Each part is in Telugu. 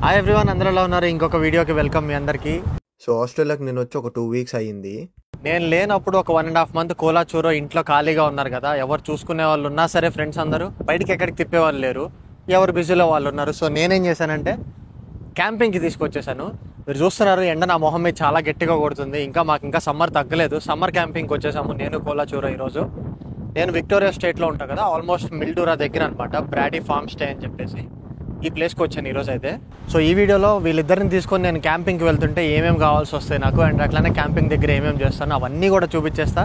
హాయ్ ఎవ్రీవన్, అందరూ ఎలా ఉన్నారు? ఇంకొక వీడియోకి వెల్కమ్ మీ అందరికీ. సో ఆస్ట్రేలియాకి నేను వచ్చి ఒక 2 weeks అయ్యింది. నేను లేనప్పుడు ఒక 1.5 month కోలాచూరో ఇంట్లో ఖాళీగా ఉన్నారు కదా, ఎవరు చూసుకునే వాళ్ళు ఉన్నా సరే ఫ్రెండ్స్ అందరూ బయటికి ఎక్కడికి తిప్పేవాళ్ళు లేరు, ఎవరు బిజీలో వాళ్ళు ఉన్నారు. సో నేనేం చేశానంటే క్యాంపింగ్కి తీసుకొచ్చేసాను. మీరు చూస్తున్నారు ఎండ నా మొహం మీద చాలా గట్టిగా కొడుతుంది. మాకు ఇంకా సమ్మర్ తగ్గలేదు. సమ్మర్ క్యాంపింగ్కి వచ్చేసాము నేను కోలాచూరో. ఈరోజు నేను విక్టోరియా స్టేట్లో ఉంటాను కదా, ఆల్మోస్ట్ మిల్డూరా దగ్గర అనమాట, బ్రాడీ ఫార్మ్ స్టే అని చెప్పేసి ఈ ప్లేస్కి వచ్చాను ఈరోజు అయితే. సో ఈ వీడియోలో వీళ్ళిద్దరిని తీసుకొని నేను క్యాంపింగ్కి వెళ్తుంటే ఏమేమి కావాల్సి వస్తాయి నాకు, అండ్ అట్లానే క్యాంపింగ్ దగ్గర ఏమేమి చేస్తాను అవన్నీ కూడా చూపించేస్తా.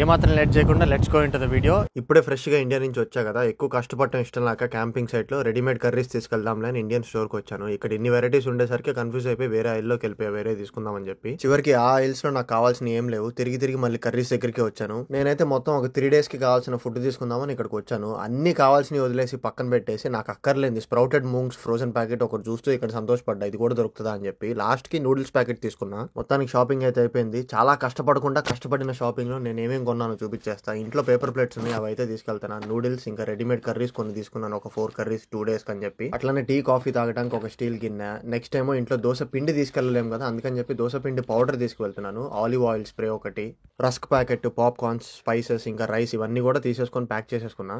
ఏమాత్రం లేట్ చేయకుండా let's go into the video. ఇప్పుడే ఫ్రెష్గా ఇండియా నుంచి వచ్చా కదా, ఎక్కువ కష్టపడటం ఇష్టం లేక క్యాంపింగ్ సైట్లో రెడీమేడ్ కర్రీస్ తీసుకెళ్దాంలే అని ఇండియన్ స్టోర్కి వచ్చాను. ఇక్కడ ఇన్ని వెరైటీస్ ఉండేసరికి కన్ఫ్యూజ్ అయిపోయి వేరే ఆయిల్లోకి వెళ్ళిపోయా, వేరే తీసుకుందామని చెప్పి. చివరికి ఆ ఆయిల్స్లో నాకు కావాల్సిన ఏం లేవు. తిరిగి మళ్ళీ కర్రీస్ దగ్గరికి వచ్చాను. నేనైతే మొత్తం ఒక 3 daysకి కావాల్సిన ఫుడ్ తీసుకుందామని ఇక్కడికి వచ్చాను. అన్ని కావాల్సినవి వదిలేసి పక్కన పెట్టేసి నాకు అక్కర్లేంది స్ప్రౌటెడ్ మూంగ్స్ ఫ్రోజన్ ప్యాకెట్ ఒకటి చూస్తూ ఇక్కడ సంతోషపడ్డా, ఇది కూడా దొరుకుతుందా అని చెప్పి. లాస్ట్కి నూడిల్స్ ప్యాకెట్ తీసుకున్నా. మొత్తానికి షాపింగ్ అయితే అయిపోయింది. చాలా కష్టపడిన షాపింగ్లో నేను ఏమేమి కొన్నానో చూపించేస్తాను. ఇంట్లో పేపర్ ప్లేట్స్ ఉన్నాయి, అవి అయితే తీసుకెళ్తాను. నూడిల్స్ ఇంకా రెడీమేడ్ కర్రీస్ కొన్ని తీసుకున్నాను, ఒక 4 curries 2 days అని చెప్పి. అట్లానే టీ కాఫీ తాగడానికి ఒక స్టీల్ గిన్నె. నెక్స్ట్ ఏమో ఇంట్లో దోశ పిండి తీసుకెళ్ళలేము కదా, అందుకని చెప్పి దోశ పిండి పౌడర్ తీసుకువెళ్తున్నాను. ఆలివ్ ఆయిల్ స్ప్రే ఒకటి, రస్క్ ప్యాకెట్, పాప్కార్న్స్, స్పైసెస్ ఇంకా రైస్ ఇవన్నీ కూడా తీసేసుకొని ప్యాక్ చేసేసుకున్నా.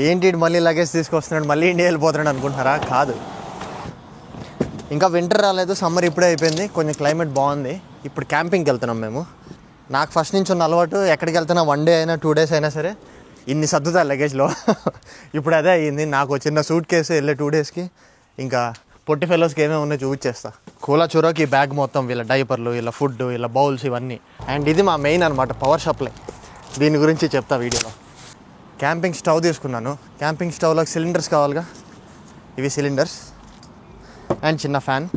ఏంటి మళ్ళీ లగేజ్ తీసుకొస్తున్నాడు, మళ్ళీ ఇండియా వెళ్ళిపోతున్నాడు అనుకుంటున్నారా? కాదు, ఇంకా వింటర్ రాలేదు, సమ్మర్ ఇప్పుడే అయిపోయింది. కొంచెం క్లైమేట్ బాగుంది. ఇప్పుడు క్యాంపింగ్కి వెళ్తున్నాం మేము. నాకు ఫస్ట్ నుంచి ఉన్న అలవాటు, ఎక్కడికి వెళ్తున్నా 1 day అయినా 2 days అయినా సరే ఇన్ని సర్దుతా లగేజ్లో. ఇప్పుడు అదే అయ్యింది. నాకు చిన్న సూట్ కేసు వెళ్ళే 2 daysకి. ఇంకా పొట్టి ఫెలోస్కి ఏమేమి ఉన్నాయో చూపించేస్తా. కోలాచూరోకి ఈ బ్యాగ్ మొత్తం, వీళ్ళ డైపర్లు, వీళ్ళ ఫుడ్, వీళ్ళ బౌల్స్ ఇవన్నీ. అండ్ ఇది మా మెయిన్ అనమాట, పవర్ సప్లై. దీని గురించి చెప్తా వీడియోలో. క్యాంపింగ్ స్టవ్ తీసుకున్నాను. క్యాంపింగ్ స్టవ్లోకి సిలిండర్స్ కావాలిగా, ఇవి సిలిండర్స్. అండ్ చిన్న ఫ్యాన్.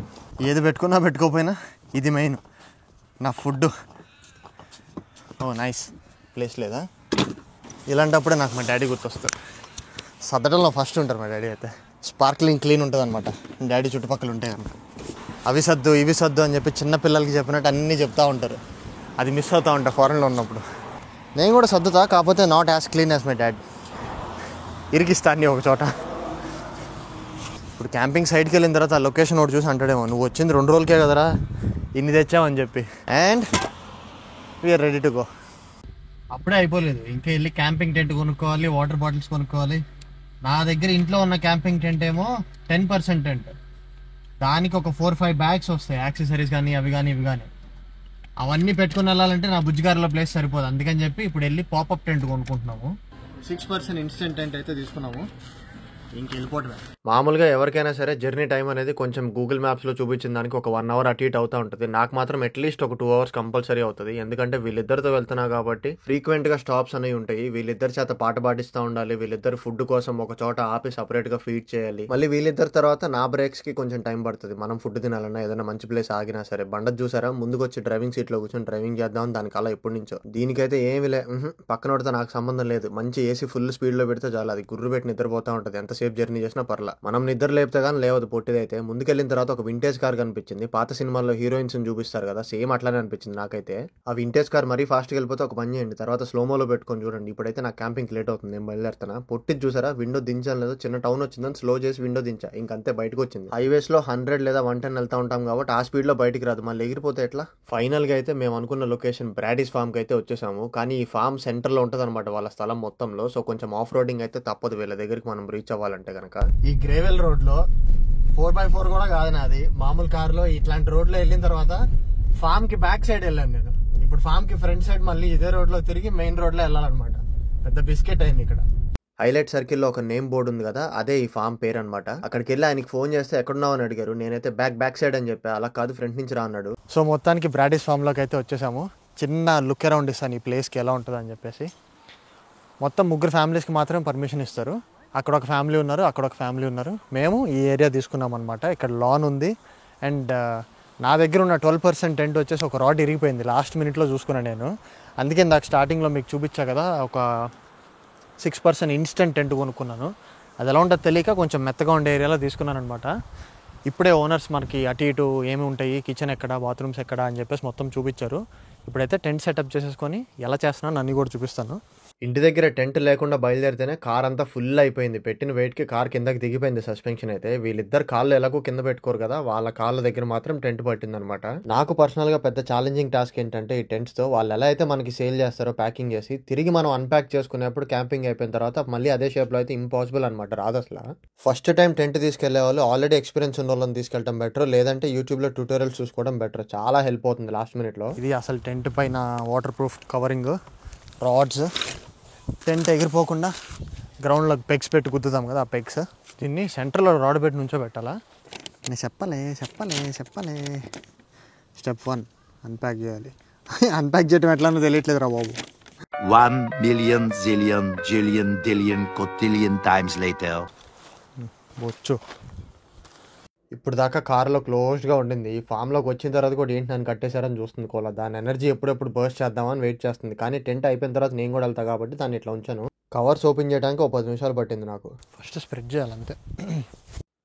ఏది పెట్టుకున్నా పెట్టుకోపోయినా ఇది మెయిన్. నా ఫుడ్. ఓ నైస్, ప్లేస్ లేదా? ఇలాంటప్పుడే నాకు మా డాడీ గుర్తొస్తారు. సర్దటంలో ఫస్ట్ ఉంటారు మా డాడీ అయితే. స్పార్క్లింగ్ క్లీన్ ఉంటుంది అనమాట డాడీ చుట్టుపక్కల ఉంటాయి కనుక. అవి సర్దు ఇవి సర్దు అని చెప్పి చిన్న పిల్లలకి చెప్పినట్టు అన్నీ చెప్తూ ఉంటారు. అది మిస్ అవుతూ ఉంటా ఫారెన్లో ఉన్నప్పుడు. నేను కూడా సర్దుతా, కాకపోతే not as clean as my dad. ఇరికిస్తాను ఒక చోట. ఇప్పుడు క్యాంపింగ్ సైడ్కి వెళ్ళిన తర్వాత ఆ లొకేషన్ ఒకటి చూసి అంటాడేమో, నువ్వు వచ్చింది 2 రోజులకే కదరా ఇన్ని తెచ్చావని చెప్పి. And we're ready to go. అప్పుడే అయిపోలేదు, ఇంకా వెళ్ళి క్యాంపింగ్ టెంట్ కొనుక్కోవాలి, వాటర్ బాటిల్స్ కొనుక్కోవాలి. నా దగ్గర ఇంట్లో ఉన్న క్యాంపింగ్ టెంట్ ఏమో 10% టెంట్. దానికి ఒక 4-5 bags వస్తాయి, యాక్సెసరీస్ కానీ అవి కానీ ఇవి కానీ. అవన్నీ పెట్టుకుని వెళ్ళాలంటే నా బుజ్జిగారిలో ప్లేస్ సరిపోదు. అందుకని చెప్పి ఇప్పుడు వెళ్ళి పాపప్ టెంట్ కొనుక్కుంటున్నాము. 6% ఇన్స్టెంట్ టెంట్ అయితే తీసుకున్నాము. ఇంకెళ్ళిపోవటమే. మామూలుగా ఎవరికైనా సరే జర్నీ టైం అనేది కొంచెం గూగుల్ మ్యాప్స్లో చూపించిన దానికి ఒక 1 hour అటు ఇటు అవుతూ ఉంటుంది. నాకు మాత్రం అట్లీస్ట్ ఒక 2 hours కంపల్సరీ అవుతుంది. ఎందుకంటే వీళ్ళిద్దరితో వెళ్తున్నా కాబట్టి ఫ్రీక్వెంట్గా స్టాప్స్ అనేవి ఉంటాయి. వీళ్ళిద్దరి చేత పాట పాటిస్తూ ఉండాలి. వీళ్ళిద్దరు ఫుడ్ కోసం ఒక చోట ఆపి సపరేట్గా ఫీడ్ చేయాలి. మళ్ళీ వీళ్ళిద్దరి తర్వాత నా బ్రేక్స్కి కొంచెం టైం పడుతుంది. మనం ఫుడ్ తినాలన్నా ఏదైనా మంచి ప్లేస్ ఆగినా సరే. బండది చూసారా, ముందుకు వచ్చి డ్రైవింగ్ సీట్లో కూర్చొని డ్రైవింగ్ చేద్దాం దానికి అలా ఎప్పటి నుంచో. దీనికైతే ఏమి లే, పక్కనోడితో నాకు సంబంధం లేదు. మంచి ఏసీ ఫుల్ స్పీడ్లో పెడితే చాలు, అది గుర్రు పెట్టి నిద్రపోతూ ఉంటుంది. ఎంత జర్నీ చేసినా పర్లా. మనం నిద్ర లేపితే కానీ లేవదు పొట్టిదైతే. ముందుకెళ్ళిన తర్వాత ఒక వింటేజ్ కార్ కనిపించింది. పాత సినిమాల్లో హీరోయిన్స్ చూపిస్తారు కదా, సేమ్ అట్లానే అనిపించింది నాకైతే. ఆ వింటేజ్ కార్ మరీ ఫాస్ట్గా వెళ్ళిపోతే ఒక పని చేయండి, తర్వాత స్లోమోలో పెట్టుకొని చూడండి. ఇప్పుడైతే నాకు క్యాంపింగ్ లేట్ అవుతుంది, నేను బయలుదేరుతాను. పొట్టిది చూసారా, విండో దించాను లేదు, చిన్న టౌన్ వచ్చిందని స్లో చేసి విండో దించా, ఇంకంతే బయటకు వచ్చింది. హైవేస్ లో 100 లేదా 110 వెళ్తా ఉంటాం కాబట్టి ఆ స్పీడ్ లో బయటికి రాదు, మళ్ళీ ఎగిరిపోతే ఎట్లా. ఫైనల్ గా అయితే మేము అనుకున్న లొకేషన్ బ్రాడీస్ ఫామ్ కి అయితే వచ్చేసాము. కానీ ఈ ఫామ్ సెంటర్ లో ఉంటది అనమాట వాళ్ళ స్థలం మొత్తంలో. సో కొంచెం ఆఫ్ రోడింగ్ అయితే తప్పదు వీళ్ళ దగ్గరికి మనం రీచ్ అవ్వాలంటే కనుక. ఈ గ్రేవెల్ రోడ్ లో 4x4 కూడా కాదు నాది, మామూలు కారులో. ఇట్లాంటి రోడ్ లో వెళ్ళిన తర్వాత ఫామ్ కి బ్యాక్ సైడ్ వెళ్ళాను నేను. ఇప్పుడు ఫామ్ కి ఫ్రంట్ సైడ్ మళ్ళీ ఇదే రోడ్ లో తిరిగి మెయిన్ రోడ్ లో వెళ్ళాలన్నమాట. పెద్ద బిస్కెట్ అయింది ఇక్కడ. హైలైట్ సర్కిల్ లో ఒక నేమ్ బోర్డు ఉంది కదా, అదే ఈ ఫామ్ పేరు అనమాట. అక్కడికి వెళ్ళి ఆయనకి ఫోన్ చేస్తే ఎక్కడున్నావు అని అడిగారు. నేనైతే బ్యాక్ సైడ్ అని చెప్పా. అలా కాదు, ఫ్రంట్ నుంచి రా అన్నాడు. సో మొత్తానికి బ్రాడీస్ ఫామ్ లోకి అయితే వచ్చేసాము. చిన్న లుక్ అరౌండ్ ఇస్తాను ఈ ప్లేస్ కి ఎలా ఉంటుంది అని చెప్పేసి. మొత్తం 3 families కి మాత్రమే పర్మిషన్ ఇస్తారు. అక్కడ ఒక ఫ్యామిలీ ఉన్నారు, అక్కడ ఒక ఫ్యామిలీ ఉన్నారు. మేము ఈ ఏరియా తీసుకున్నాం అనమాట. ఇక్కడ లాన్ ఉంది. అండ్ నా దగ్గర ఉన్న 12% టెంట్ వచ్చేసి ఒక రాడ్ ఇరిగిపోయింది, లాస్ట్ మినిట్లో చూసుకున్నాను నేను. అందుకే నాకు స్టార్టింగ్లో మీకు చూపించా కదా, ఒక 6% ఇన్స్టెంట్ టెంట్ కొనుక్కున్నాను. అది ఎలా ఉంటుందో తెలియక కొంచెం మెత్తగా ఉండే ఏరియాలో తీసుకున్నాను అనమాట. ఇప్పుడే ఓనర్స్ మనకి అటు ఇటు ఏమి ఉంటాయి, కిచెన్ ఎక్కడ, బాత్రూమ్స్ ఎక్కడ అని చెప్పేసి మొత్తం చూపించారు. ఇప్పుడైతే టెంట్ సెటప్ చేసేసుకొని ఎలా చేస్తున్నాను అన్నీ కూడా చూపిస్తాను. ఇంటి దగ్గర టెంట్ లేకుండా బయలుదేరితేనే కార్ అంతా ఫుల్ అయిపోయింది. పెట్టిన వెయిట్కి కార్ కిందకి దిగిపోయింది సస్పెన్షన్ అయితే. వీళ్ళిద్దరు కాళ్ళు ఎలాగో కింద పెట్టుకోరు కదా, వాళ్ళ కాళ్ళ దగ్గర మాత్రం టెంట్ పట్టింది అనమాట. నాకు పర్సనల్ గా పెద్ద ఛాలెంజింగ్ టాస్క్ ఏంటంటే ఈ టెంట్స్ తో వాళ్ళు ఎలా అయితే మనకి సేల్ చేస్తారో ప్యాకింగ్ చేసి తిరిగి మనం అన్ప్యాక్ చేసుకునేప్పుడు క్యాంపింగ్ అయిపోయిన తర్వాత మళ్ళీ అదే షేప్ లో అయితే ఇంపాసిబుల్ అనమాట, రాదు అసలు. ఫస్ట్ టైం టెంట్ తీసుకెళ్లే వాళ్ళు ఆల్రెడీ ఎక్స్పీరియన్స్ ఉన్న వాళ్ళని తీసుకెళ్ళడం బెటర్, లేదంటే యూట్యూబ్ లో ట్యూటోరియల్స్ చూసుకోవడం బెటర్. చాలా హెల్ప్ అవుతుంది లాస్ట్ మినిట్ లో. ఇది అసలు టెంట్ పైన water proof covering, rods, tent ఎగిరిపోకుండా గ్రౌండ్లో పెగ్స్ పెట్టి గుద్దుతాం కదా, ఆ పెగ్స్. దీన్ని సెంటర్లో రాడ్ పెట్టి నుంచో పెట్టాలా? నేను చెప్పలే. స్టెప్ 1 అన్ప్యాక్ చేయాలి. అన్ప్యాక్ చేయడం ఎట్లానో తెలియట్లేదురా బాబు. 1,000,000 zillion jillion dillion cotillion times later. బొచ్చు. ఇప్పుడు దాకా కారులో క్లోజ్డ్గా ఉండింది. ఈ ఫామ్లోకి వచ్చిన తర్వాత కూడా ఏంటి నన్ను కట్టేశారని చూస్తుంది కోలా. దాని ఎనర్జీ ఎప్పుడెప్పుడు బర్స్ట్ చేద్దామని వెయిట్ చేస్తుంది. కానీ టెంట్ అయిపోయిన తర్వాత నేను కూడా వెళ్తా కాబట్టి దాన్ని ఇట్లా ఉంచాను. కవర్స్ ఓపెన్ చేయడానికి 10 నిమిషాలు పట్టింది నాకు. ఫస్ట్ స్ప్రెడ్ చేయాలంతే.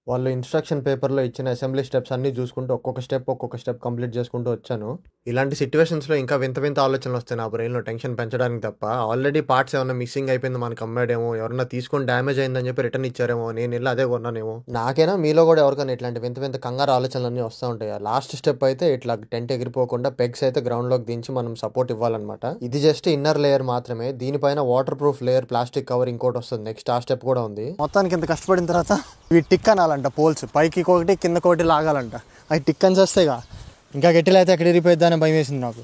వాళ్ళు ఇన్స్ట్రక్షన్ పేపర్లో ఇచ్చిన అసెంబ్లీ స్టెప్స్ అన్ని చూసుకుంటూ ఒక్కొక్క స్టెప్ కంప్లీట్ చేసుకుంటూ వచ్చాను. ఇలాంటి సిచ్యువేషన్స్లో ఇంకా వింత ఆలోచనలు వస్తాయి నా బ్రెయిన్లో, టెన్షన్ పెంచడానికి తప్ప. ఆల్రెడీ పార్ట్స్ ఏమైనా మిస్సింగ్ అయిపోయింది, మనకు అమ్మాడేమో, ఎవరన్నా తీసుకొని డ్యామేజ్ అయిందని చెప్పి రిటర్న్ ఇచ్చారేమో, నేను వెళ్ళి అదే కొన్నానేమో. నాకైనా మీలో కూడా ఎవరికైనా ఇట్లాంటి వింత కంగారు ఆలోచనలన్నీ వస్తూ ఉంటాయి. లాస్ట్ స్టెప్ అయితే ఇట్లా టెంట్ ఎగిరిపోకుండా పెగ్స్ అయితే గ్రౌండ్లోకి దించి మనం సపోర్ట్ ఇవ్వాలన్నమాట. ఇది జస్ట్ ఇన్నర్ లేయర్ మాత్రమే. దీనిపైన water proof layer plastic cover ఇంకోటి వస్తుంది. నెక్స్ట్ ఆ స్టెప్ కూడా ఉంది. మొత్తానికి ఇంత కష్టపడిన తర్వాత ఇవి టిక్ అనాలంట. పోల్స్ పైకి ఒకటి కిందకొకటి లాగాలంట. అవి టిక్ అని చేస్తేగా ఇంకా గట్టిలో అయితే ఎక్కడ ఇరిపోయిద్దా అని భయం వేసింది నాకు.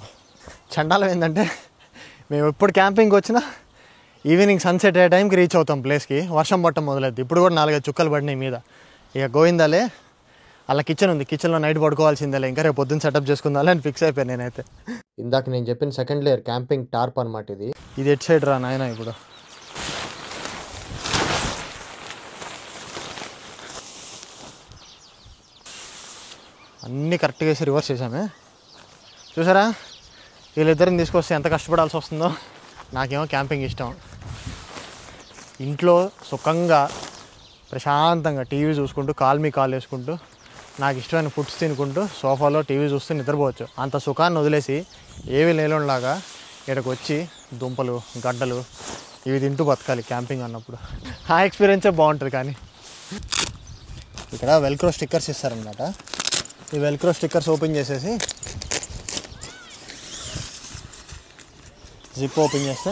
చండాలం ఏంటంటే మేము ఎప్పుడు క్యాంపింగ్కి వచ్చినా ఈవినింగ్ సన్సెట్ అయ్యే టైంకి రీచ్ అవుతాం ప్లేస్కి. వర్షం పట్టడం మొదలైద్ది. ఇప్పుడు కూడా 4-5 చుక్కలు పడినాయి మీద. ఇక గోయిందాలే. అలా కిచెన్ ఉంది, కిచెన్లో నైట్ పడుకోవాల్సిందేలే, ఇంకా రేపు పొద్దున్న సెటప్ చేసుకుందాలే అని ఫిక్స్ అయిపోయాను నేనైతే. ఇందాక నేను చెప్పిన సెకండ్ లేయర్ క్యాంపింగ్ టార్ప్ అనమాట ఇది. ఇది ఎట్ సైడ్ రా నాయన. ఇప్పుడు అన్నీ కరెక్ట్గా వేసి రివర్స్ చేసామే. చూసారా, వీళ్ళిద్దరిని తీసుకొస్తే ఎంత కష్టపడాల్సి వస్తుందో. నాకేమో క్యాంపింగ్ ఇష్టం. ఇంట్లో సుఖంగా ప్రశాంతంగా టీవీ చూసుకుంటూ కాల్ వేసుకుంటూ నాకు ఇష్టమైన ఫుడ్స్ తినుకుంటూ సోఫాలో టీవీ చూస్తూ నిద్రపోవచ్చు. అంత సుఖాన్ని వదిలేసి ఏవి లేలోలాగా ఇక్కడికి వచ్చి దుంపలు గడ్డలు ఇవి తింటూ బతకాలి క్యాంపింగ్ అన్నప్పుడు. ఆ ఎక్స్పీరియన్సే బాగుంటుంది. కానీ ఇక్కడ వెల్క్రో స్టిక్కర్స్ ఇస్తారనమాట. ఈ వెల్క్రో స్టిక్కర్స్ ఓపెన్ చేసేసి జిప్ ఓపెన్ చేస్తే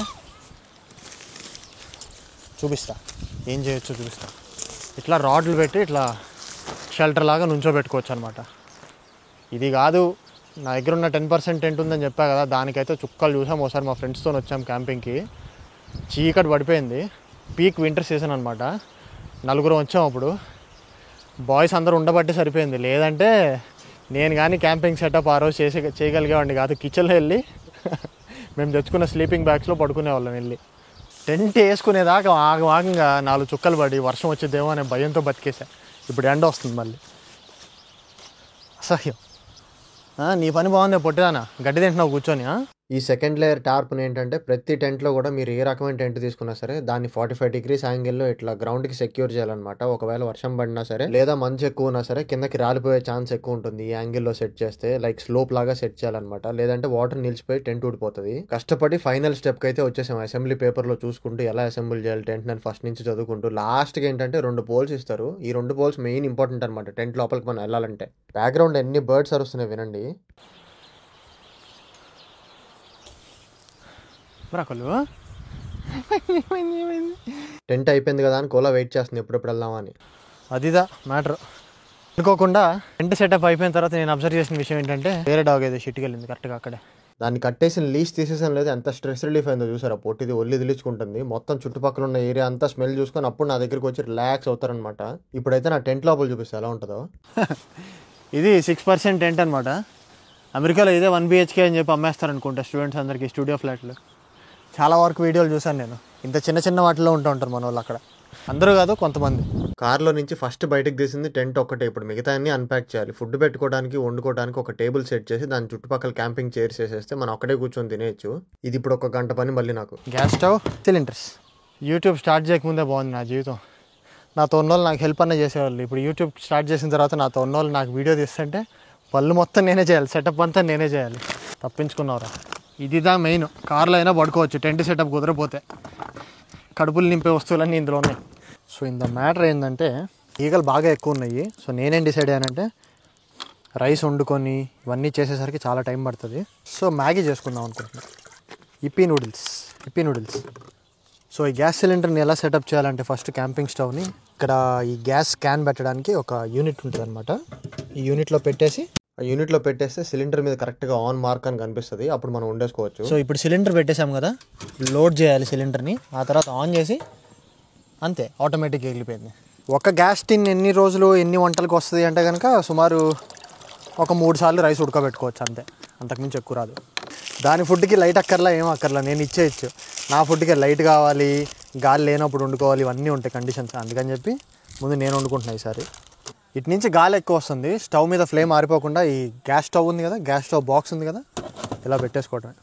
చూపిస్తా ఏం చేయొచ్చో చూపిస్తా. ఇట్లా రాడ్లు పెట్టి ఇట్లా షెల్టర్ లాగా నుంచోబెట్టుకోవచ్చు అనమాట. ఇది కాదు, నా దగ్గర ఉన్న 10% టెంట్ ఉందని చెప్పా కదా, దానికైతే చుక్కలు చూసాం. ఒకసారి మా ఫ్రెండ్స్తో వచ్చాం క్యాంపింగ్కి. చీకటి పడిపోయింది. పీక్ వింటర్ సీజన్ అనమాట. 4 వచ్చాం అప్పుడు. బాయ్స్ అందరూ ఉండబట్టి సరిపోయింది. లేదంటే నేను కానీ క్యాంపింగ్ సెటప్ ఆ రోజు చేయగలిగేవాడిని కాదు. కిచెన్లో వెళ్ళి మేము తెచ్చుకున్న స్లీపింగ్ బ్యాగ్స్లో పడుకునేవాళ్ళం వెళ్ళి. టెంట్ వేసుకునేదాకా ఆగంగా 4 చుక్కలు పడి వర్షం వచ్చేదేమో అనే భయంతో బతికేసా. ఇప్పుడు ఎండ వస్తుంది మళ్ళీ. అసహ్యం. నీ పని బాగుంది పొట్టిదానా, గడ్డి తింటున్నావు కూర్చొని. ఈ సెకండ్ లేయర్ టార్ప్ని ఏంటంటే ప్రతి టెంట్లో కూడా మీరు ఏ రకమైన టెంట్ తీసుకున్నా సరే దాన్ని 45 degrees యాంగిల్లో ఇట్లా గ్రౌండ్కి సెక్యూర్ చేయాలన్నమాట. ఒకవేళ వర్షం పడినా సరే లేదా మంచు ఎక్కువ ఉన్నా సరే కిందకి రాలిపోయే ఛాన్స్ ఎక్కువ ఉంటుంది ఈ యాంగిల్లో సెట్ చేస్తే. లైక్ స్లోప్ లాగా సెట్ చేయాలన్నమాట. లేదంటే వాటర్ నిలిచిపోయి టెంట్ ఊడిపోతుంది. కష్టపడి ఫైనల్ స్టెప్కి అయితే వచ్చేసాం. అసెంబ్లీ పేపర్లో చూసుకుంటూ ఎలా అసెంబుల్ చేయాలి టెంట్ నేను ఫస్ట్ నుంచి చదువుకుంటూ. లాస్ట్కి ఏంటంటే 2 పోల్స్ ఇస్తారు. ఈ 2 పోల్స్ మెయిన్ ఇంపార్టెంట్ అనమాట టెంట్ లోపలికి మనం వెళ్ళాలంటే. బ్యాక్గ్రౌండ్ ఎన్ని బర్డ్స్ అరుస్తున్నాయి వినండి. టెంట్ అయిపోయింది కదా అని కోలా వెయిట్ చేస్తుంది ఎప్పుడెప్పుడు వెళ్దామా అని. అదిదా మ్యాటర్. అనుకోకుండా టెంట్ సెటప్ అయిపోయిన తర్వాత నేను అబ్జర్వ్ చేసిన విషయం ఏంటంటే వేరే డాగ్ ఏదో షిట్కి వెళ్ళింది కరెక్ట్గా అక్కడే. దాన్ని కట్టేసిన లీజ్ తీసేసాను లేదు, ఎంత స్ట్రెస్ రిలీఫ్ అయిందో చూసారా. పొట్టిది ఒళ్ళు దిలుచుకుంటుంది. మొత్తం చుట్టుపక్కల ఉన్న ఏరియా అంతా స్మెల్ చూసుకొని అప్పుడు నా దగ్గరికి వచ్చి రిలాక్స్ అవుతారనమాట. ఇప్పుడైతే నా టెంట్ లోపల చూపిస్తా ఎలా ఉంటుందో. ఇది 6% టెంట్ అనమాట. అమెరికాలో ఇదే 1 BHK అని చెప్పి అమ్మేస్తారనుకుంటా స్టూడెంట్స్ అందరికీ, స్టూడియో ఫ్లాట్లు. చాలా వరకు వీడియోలు చూసాను నేను. ఇంత చిన్న వాటిలో ఉంటూ ఉంటారు మన వాళ్ళు అక్కడ. అందరూ కాదు కొంతమంది. కార్లో నుంచి ఫస్ట్ బయటకు తీసింది టెంట్ ఒక్కటే. ఇప్పుడు మిగతా అన్ని అన్ప్యాక్ చేయాలి. ఫుడ్ పెట్టుకోవడానికి వండుకోవడానికి ఒక టేబుల్ సెట్ చేసి దాని చుట్టుపక్కల క్యాంపింగ్ చైర్స్ వేసేస్తే మనం అక్కడే కూర్చొని తినేయచ్చు. ఇది ఇప్పుడు 1 గంట పని మళ్ళీ నాకు. Gas stove, cylinders. YouTube start చేయకముందే బాగుంది నా జీవితం. నాతో ఉన్నోళ్ళు నాకు హెల్ప్ అన్న చేసేవాళ్ళు. ఇప్పుడు యూట్యూబ్ స్టార్ట్ చేసిన తర్వాత నాతో ఉన్నోళ్ళు నాకు వీడియో తీస్తుంటే పళ్ళు మొత్తం నేనే చేయాలి, సెటప్ అంతా నేనే చేయాలి. తప్పించుకున్నావురా. ఇదిదా మెయిన్. కార్లో అయినా పడుకోవచ్చు టెంట్ సెటప్ కుదరపోతే. కడుపులు నింపే వస్తువులన్నీ ఇందులో ఉన్నాయి. సో ఇంత మ్యాటర్ ఏంటంటే ఈగలు బాగా ఎక్కువ ఉన్నాయి. సో నేనేం డిసైడ్ అయ్యానంటే రైస్ వండుకొని ఇవన్నీ చేసేసరికి చాలా టైం పడుతుంది. సో మ్యాగీ చేసుకుందాం అనుకుంటున్నాను. ఇప్పీ నూడిల్స్. సో ఈ గ్యాస్ సిలిండర్ని ఎలా సెటప్ చేయాలంటే ఫస్ట్ క్యాంపింగ్ స్టవ్ని ఇక్కడ ఈ గ్యాస్ క్యాన్ పెట్టడానికి ఒక యూనిట్ ఉంటుంది అనమాట. ఈ యూనిట్లో పెట్టేస్తే సిలిండర్ మీద కరెక్ట్గా ఆన్ మార్క్ అని కనిపిస్తుంది. అప్పుడు మనం వండేసుకోవచ్చు. సో ఇప్పుడు సిలిండర్ పెట్టేసాం కదా, లోడ్ చేయాలి సిలిండర్ని. ఆ తర్వాత ఆన్ చేసి అంతే ఆటోమేటిక్గా వెళ్ళిపోయింది. ఒక గ్యాస్ టిన్ ఎన్ని రోజులు ఎన్ని వంటలకు వస్తుంది అంటే కనుక సుమారు ఒక 3 సార్లు రైస్ ఉడకబెట్టుకోవచ్చు అంతే. అంతకుమించి ఎక్కువ రాదు. దాని ఫుడ్కి లైట్ అక్కర్లా ఏం అక్కర్లా, నేను ఇచ్చేయచ్చు. నా ఫుడ్కి లైట్ కావాలి, గాలి లేనప్పుడు వండుకోవాలి, ఇవన్నీ ఉంటాయి కండిషన్స్. అందుకని చెప్పి ముందు నేను వండుకుంటున్నాను ఈసారి. ఇటు నుంచి గాలి ఎక్కువ వస్తుంది. స్టవ్ మీద ఫ్లేమ్ ఆరిపోకుండా ఈ గ్యాస్ స్టవ్ ఉంది కదా, గ్యాస్ స్టవ్ బాక్స్ ఉంది కదా, ఇలా పెట్టేసుకోవటమే.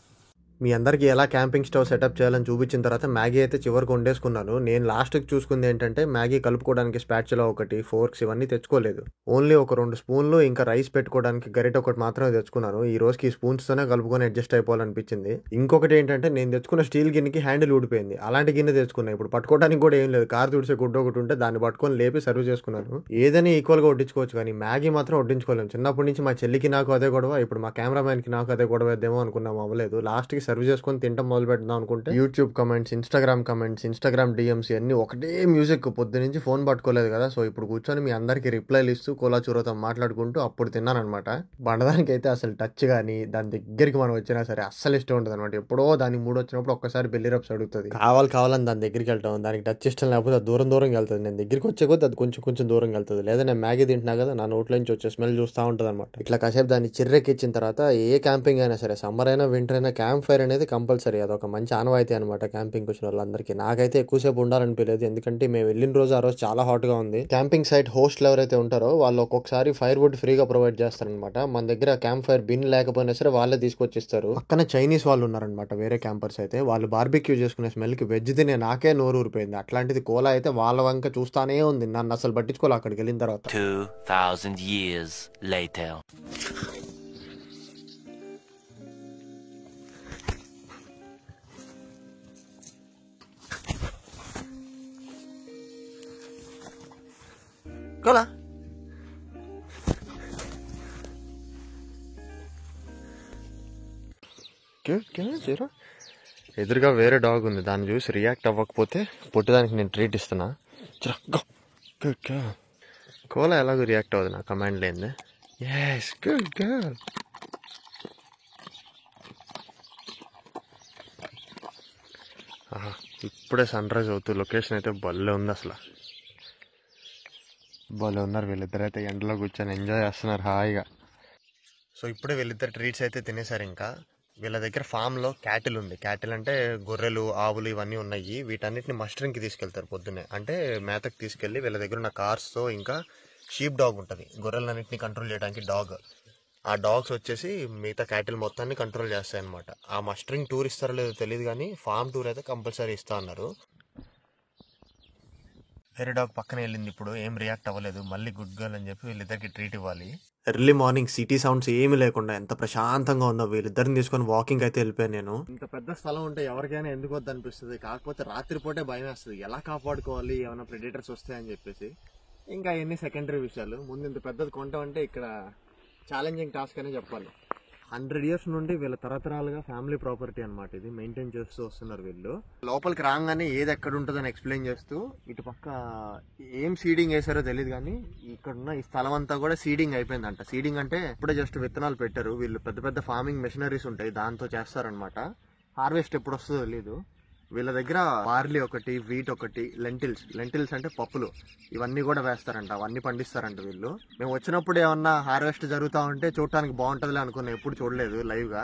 మీ అందరికీ ఎలా క్యాంపింగ్ స్టవ్ సెటప్ చేయాలని చూపించిన తర్వాత మ్యాగీ అయితే చివరికి వండేసుకున్నాను. నేను లాస్ట్కి చూసుకుంది ఏంటంటే మ్యాగీ కలుపుకోవడానికి స్పాచులా ఒకటి, ఫోర్క్స్ ఇవన్నీ తెచ్చుకోలేదు. ఓన్లీ ఒక 2 స్పూన్లు ఇంకా రైస్ పెట్టుకోవడానికి గరిట ఒకటి మాత్రమే తెచ్చుకున్నాను. ఈ రోజుకి ఈ స్పూన్స్తోనే కలుపుకొని అడ్జస్ట్ అయిపోవాలనిపించింది. ఇంకొకటి ఏంటంటే నేను తెచ్చుకున్న స్టీల్ గిన్నెకి హ్యాండిల్ ఊడిపోయింది. అలాంటి గిన్నె తెచ్చుకున్నాను. ఇప్పుడు పట్టుకోవడానికి కూడా ఏం లేదు. కారు తుడిసే గుడ్డ ఒకటి ఉంటే దాన్ని పట్టుకొని లేపి సర్వ్ చేసుకున్నాను. ఏదైనా ఈక్వల్గా వడ్డించుకోవచ్చు కానీ మ్యాగీ మాత్రం వడ్డించుకోలేము. చిన్నప్పటి నుంచి మా చెల్లికి నాకు అదే గొడవ, ఇప్పుడు మా కెమెరామ్యాన్కి నాకు అదే గొడవ వేద్దామో అనుకున్నాం, అవ్వలేదు. లాస్ట్కి సర్వ్ చేసుకొని తింటాం మొదలు పెడదాం అనుకుంటే యూట్యూబ్ కమెంట్స్, ఇన్స్టాగ్రామ్ డిఎమ్స్ అన్ని ఒకటే మ్యూజిక్. పొద్దు నుంచి ఫోన్ పట్టుకోలేదు కదా. సో ఇప్పుడు కూర్చొని మీ అందరికి రిప్లైలు ఇస్తూ కోలాచూరతో మాట్లాడుకుంటూ అప్పుడు తిన్నానమాట. బండదానికి అయితే అసలు టచ్ కానీ దాని దగ్గరికి మనం వచ్చినా సరే అస్సలు ఇష్టం ఉంటుంది అనమాట. ఎప్పుడో దానికి మూడు వచ్చినప్పుడు ఒక్కసారి బెల్లి రప్స్ అడుగుతుంది, కావాలని దాని దగ్గరికి వెళ్తాం. దానికి టచ్ ఇష్టం లేకపోతే అది దూరం వెళ్తుంది. నేను దగ్గరికి వచ్చే కొద్ది అది కొంచెం దూరం వెళ్తుంది. లేదా నేను మ్యాగీ తింటున్నా కదా, నా నోట్లో నుంచి వచ్చే స్మెల్ చూస్తూ ఉంటుంది అనమాట. ఇట్లా కాసేపు దాన్ని చిర్రెక్కిచ్చిన తర్వాత ఏ క్యాంపింగ్ అయినా సరే, సమ్మర్ అయినా వింటర్ అయినా, క్యాంప్ ఫైర్ అనేది కంపల్సరీ. అదొక మంచి ఆనవాయితీ అనమాట క్యాంపింగ్ వచ్చిన వాళ్ళందరికీ. నాకైతే ఎక్కువసేపు ఉండాలనిపించలేదు, ఎందుకంటే మేము వెళ్ళిన రోజు ఆ రోజు చాలా హాట్ గా ఉంది. క్యాంపింగ్ సైట్ హోస్ట్లు ఎవరైతే ఉంటారో వాళ్ళు ఒక్కొక్కసారి ఫైర్ వుడ్ ఫ్రీగా ప్రొవైడ్ చేస్తారనమాట. మన దగ్గర క్యాంప్ ఫైర్ బిన్ లేకపోయినా సరే వాళ్ళే తీసుకొచ్చిస్తారు. పక్కన చైనీస్ వాళ్ళు ఉన్నారనమాట, వేరే క్యాంపర్స్ అయితే. వాళ్ళు బార్బిక్యూ చేసుకునే స్మెల్ కి వెజ్ తినే నాకే నోరు ఊరిపోయింది. అట్లాంటిది కోలా అయితే వాళ్ళ వంక చూస్తానే ఉంది. నన్ను అసలు పట్టించుకోవాలి అక్కడికి వెళ్ళిన తర్వాత. 2000 years later. కోలా ఎదురుగా వేరే డాగ్ ఉంది, దాన్ని చూసి రియాక్ట్ అవ్వకపోతే పొట్టిదానికి నేను ట్రీట్ ఇస్తున్నా. కోలా ఎలాగో రియాక్ట్ అవ్వదు నా కమాండ్ లేనిదే. Yes good girl. ఇప్పుడే సన్ రైజ్ అవుతూ లొకేషన్ అయితే భలే ఉంది. అసలు భలే ఉన్నారు వీళ్ళిద్దరు అయితే. ఎండలో కూర్చొని ఎంజాయ్ చేస్తున్నారు హాయిగా. సో ఇప్పుడే వీళ్ళిద్దరు ట్రీట్స్ అయితే తినేసారు. ఇంకా వీళ్ళ దగ్గర ఫామ్లో క్యాటిల్ ఉంది. క్యాటిల్ అంటే గొర్రెలు, ఆవులు ఇవన్నీ ఉన్నాయి. వీటన్నిటిని మస్టరింగ్కి తీసుకెళ్తారు పొద్దున్నే. అంటే మేతకు తీసుకెళ్ళి వీళ్ళ దగ్గర ఉన్న కార్స్తో, ఇంకా షీప్ డాగ్ ఉంటుంది గొర్రెలన్నింటినీ కంట్రోల్ చేయడానికి డాగ్. ఆ డాగ్స్ వచ్చేసి మిగతా క్యాటిల్ మొత్తాన్ని కంట్రోల్ చేస్తాయి అనమాట. ఆ మస్టరింగ్ టూర్ ఇస్తారో లేదో తెలియదు కానీ ఫామ్ టూర్ అయితే కంపల్సరీ ఇస్తా అన్నారు. వేరే డాగ్ పక్కన వెళ్ళింది, ఇప్పుడు ఏం రియాక్ట్ అవ్వలేదు. మళ్ళీ గుడ్ గర్ల్ అని చెప్పి వీళ్ళిద్దరికి ట్రీట్ ఇవ్వాలి. ఎర్లీ మార్నింగ్ సిటీ సౌండ్స్ ఏమి లేకుండా ఎంత ప్రశాంతంగా ఉందో. వీళ్ళిద్దరిని తీసుకొని వాకింగ్ అయితే వెళ్ళిపోయాను నేను. ఇంత పెద్ద స్థలం ఉంటే ఎవరికైనా ఎందుకు వద్దు అనిపిస్తుంది. కాకపోతే రాత్రిపూటే భయం వేస్తుంది, ఎలా కాపాడుకోవాలి ఏమైనా ప్రెడేటర్స్ వస్తాయని చెప్పేసి. ఇంకా ఎన్ని సెకండరీ విషయాలు. ముందు ఇంత పెద్దది కొంటామంటే ఇక్కడ ఛాలెంజింగ్ టాస్క్ అనే చెప్పాలి. 100 years నుండి వీళ్ళ తరతరాలుగా ఫ్యామిలీ ప్రాపర్టీ అనమాట. ఇది మెయింటైన్ చేస్తూ వస్తున్నారు వీళ్ళు. లోపలికి రాగానే ఏది ఎక్కడ ఉంటుందని ఎక్స్ప్లెయిన్ చేస్తూ, ఇటు పక్క ఏం సీడింగ్ వేసారో తెలియదు కానీ ఇక్కడున్న ఈ స్థలం అంతా కూడా సీడింగ్ అయిపోయిందంట. సీడింగ్ అంటే ఇప్పుడే జస్ట్ విత్తనాలు పెట్టారు. వీళ్ళు పెద్ద పెద్ద ఫార్మింగ్ మెషినరీస్ ఉంటాయి, దాంతో చేస్తారనమాట. హార్వెస్ట్ ఎప్పుడు వస్తుందో తెలీదు. వీళ్ళ దగ్గర బార్లీ ఒకటి, వీట్ ఒకటి, లెంటిల్స్ అంటే పప్పులు, ఇవన్నీ కూడా వేస్తారంట. అవన్నీ పండిస్తారంట వీళ్ళు. మేము వచ్చినప్పుడు ఏమన్నా హార్వెస్ట్ జరుగుతూ ఉంటే చూడటానికి బాగుంటుందిలే అనుకున్నా, ఎప్పుడు చూడలేదు లైవ్ గా.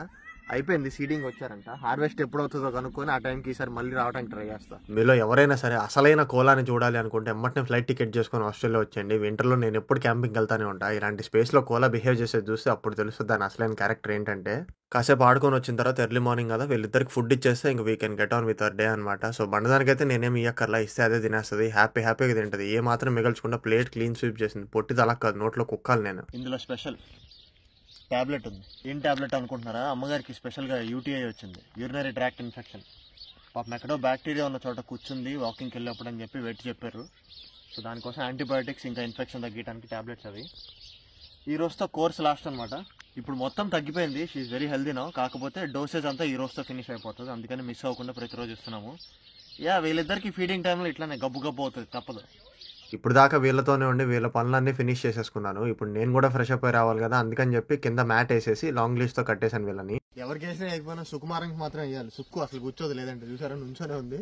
అయిపోయింది, సీడింగ్ వచ్చారంట. హార్వెస్ట్ ఎప్పుడు అవుతుందో కనుక్కొని ఆ టైంకి ఈసారి మళ్ళీ రావడానికి ట్రై చేస్తా. మీలో ఎవరైనా సరే అసలైన కోలాని చూడాలి అనుకుంటే ఎమ్మటనే ఫ్లైట్ టికెట్ చేసుకొని ఆస్ట్రేలియా వచ్చేయండి. వింటర్లో నేను ఎప్పుడు క్యాంపింగ్ వెళ్తానే ఉంటా. ఇలాంటి స్పేస్ లో కోలా బిహేవ్ చేసేది చూస్తే అప్పుడు తెలుస్తుంది దాని అసలైన క్యారెక్టర్ ఏంటంటే. కాసేపు ఆడుకొని వచ్చిన తర్వాత ఎర్లీ మార్నింగ్ కదా, వీళ్ళిద్దరికి ఫుడ్ ఇచ్చేస్తే ఇంక we can get on with our day అనమాట. సో బండదానికి అయితే నేనేమి ఇయ్యక్కర్లా, ఇస్తే అదే తినేస్తుంది. హ్యాపీగా తింటది. ఏ మాత్రం మిగల్చకుండా ప్లేట్ క్లీన్ స్వీప్ చేసింది. పొట్టిది అలా కాదు, నోట్లో కుక్కాలి నేను. ఇందులో స్పెషల్ ట్యాబ్లెట్ ఉంది. ఏం ట్యాబ్లెట్ అనుకుంటున్నారా? అమ్మగారికి స్పెషల్గా యూటీఐ వచ్చింది, యూరినరీ ట్రాక్ట్ ఇన్ఫెక్షన్. పాపం ఎక్కడో బ్యాక్టీరియా ఉన్న చోట కూర్చుంది వాకింగ్కి వెళ్ళినప్పుడు అని చెప్పి వెయిట్ చెప్పారు. సో దానికోసం యాంటీబయాటిక్స్ ఇంకా ఇన్ఫెక్షన్ తగ్గడానికి ట్యాబ్లెట్స్ అవి. ఈ రోజుతో కోర్స్ లాస్ట్ అనమాట. ఇప్పుడు మొత్తం తగ్గిపోయింది, షీఈ్ వెరీ హెల్దీ నౌ. కాకపోతే డోసేజ్ అంతా ఈ రోజుతో ఫినిష్ అయిపోతుంది, అందుకని మిస్ అవ్వకుండా ప్రతిరోజు ఇస్తున్నాము. వీళ్ళిద్దరికి ఫీడింగ్ టైంలో ఇట్లానే గబ్బు గబ్బు అవుతుంది, తప్పదు. ఇప్పుడు దాకా వీళ్ళతోనే ఉండి వీళ్ళ పనులన్నీ ఫినిష్ చేసేసుకున్నాను. ఇప్పుడు నేను కూడా ఫ్రెష్ అప్ అయి రావాలి కదా, అందుకని చెప్పి కింద మ్యాట్ వేసేసి లాంగ్ లీస్తో కట్టేశాను వీళ్ళని. ఎవరికి వేసినా అయిపోయినా సుకుమారంకి మాత్రం వేయాలి. సుక్కు అసలు కూర్చోదు, లేదంటే చూసారా నుంచోనే ఉంది.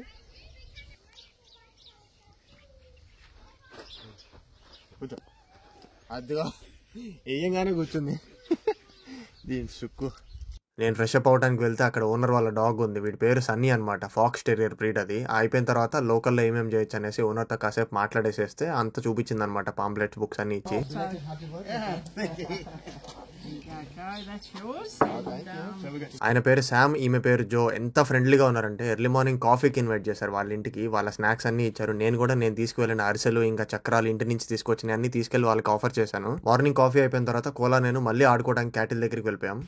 కూర్చో, అదిగా వేయంగానే కూర్చుంది దీని సుక్కు. నేను ఫ్రెష్ అప్ అవడానికి వెళ్తే అక్కడ ఓనర్ వాళ్ళ డాగ్ ఉంది, వీడి పేరు సన్నీ అనమాట, ఫాక్స్ టెరియర్ బ్రీడ్ అది. అయిపోయిన తర్వాత లోకల్లో ఏమేమి చేయొచ్చు అనేసి ఓనర్తో కాసేపు మాట్లాడేసేస్తే అంత చూపించింది అనమాట, పాంప్లెట్స్ బుక్స్ అన్ని ఇచ్చి. ఆయన పేరు శామ్, ఈమె పేరు జో. ఎంత ఫ్రెండ్లీగా ఉన్నారంటే ఎర్లీ మార్నింగ్ కాఫీకి ఇన్వైట్ చేశారు వాళ్ళ ఇంటికి. వాళ్ళ స్నాక్స్ అన్ని ఇచ్చారు. నేను తీసుకువెళ్ళిన అరిసెలు ఇంకా చక్రాలు ఇంటి నుంచి తీసుకొచ్చిన అన్ని తీసుకెళ్లి వాళ్ళకి ఆఫర్ చేశాను. మార్నింగ్ కాఫీ అయిపోయిన తర్వాత కోలా నేను మళ్ళీ ఆడుకోవడానికి క్యాటిల్ దగ్గరికి వెళ్ళిపోయాం.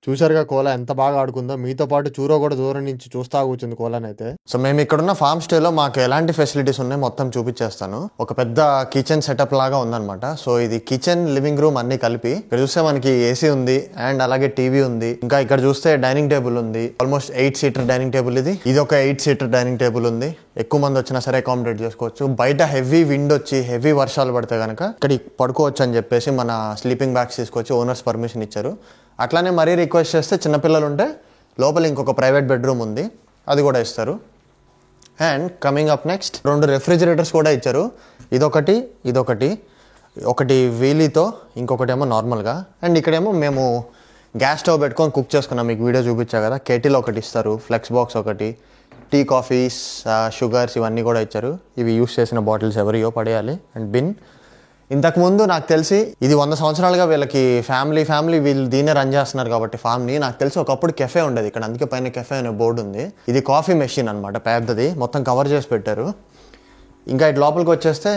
చూసారుగా కోలా ఎంత బాగా ఆడుకుందో. మీతో పాటు చూరో కూడా దూరం నుంచి చూస్తా కూర్చుంది కోలానైతే. సో మేము ఇక్కడున్న ఫార్మ్ స్టేలో మాకు ఎలాంటి ఫెసిలిటీస్ ఉన్నాయి మొత్తం చూపించేస్తాను. ఒక పెద్ద కిచెన్ సెటప్ లాగా ఉందన్నమాట. సో ఇది కిచెన్, లివింగ్ రూమ్ అన్ని కలిపి. ఇక్కడ చూస్తే మనకి ఏసీ ఉంది అండ్ అలాగే టీవీ ఉంది. ఇంకా ఇక్కడ చూస్తే డైనింగ్ టేబుల్ ఉంది, ఆల్మోస్ట్ 8 సీటర్ డైనింగ్ టేబుల్. ఇది ఒక 8 సీటర్ డైనింగ్ టేబుల్ ఉంది. ఎక్కువ మంది వచ్చినా సరే అకామిడేట్ చేసుకోవచ్చు. బయట హెవీ విండ్ వచ్చి హెవీ వర్షాలు పడితే కనుక ఇక్కడ పడుకోవచ్చు అని చెప్పేసి మన స్లీపింగ్ బ్యాగ్స్ తీసుకొచ్చి ఓనర్స్ పర్మిషన్ ఇచ్చారు. అట్లానే మరీ రిక్వెస్ట్ చేస్తే చిన్నపిల్లలు ఉంటే లోపల ఇంకొక ప్రైవేట్ బెడ్రూమ్ ఉంది, అది కూడా ఇస్తారు. And coming up next 2 refrigerators కూడా ఇచ్చారు. ఒకటి వీలీతో, ఇంకొకటేమో నార్మల్గా. అండ్ ఇక్కడేమో మేము గ్యాస్ స్టవ్ పెట్టుకొని కుక్ చేసుకున్నాం, మీకు వీడియో చూపించా కదా. కెటిల్ ఒకటి ఇస్తారు, ఫ్లెక్స్ బాక్స్ ఒకటి, టీ, కాఫీస్, షుగర్స్ ఇవన్నీ కూడా ఇచ్చారు. ఇవి యూస్ చేసిన బాటిల్స్ ఎవరియో పడేయాలి. And bin. ఇంతకుముందు నాకు తెలిసి ఇది 100 సంవత్సరాలుగా వీళ్ళకి ఫ్యామిలీ వీళ్ళు దీన్నే రన్ చేస్తున్నారు కాబట్టి ఫామ్ని. నాకు తెలిసి ఒకప్పుడు కెఫే ఉండేది ఇక్కడ, అందుకే పైన కెఫే అనే బోర్డు ఉంది. ఇది కాఫీ మెషిన్ అనమాట, పెద్దది, మొత్తం కవర్ చేసి పెట్టారు. ఇంకా ఇటు లోపలికి వచ్చేస్తే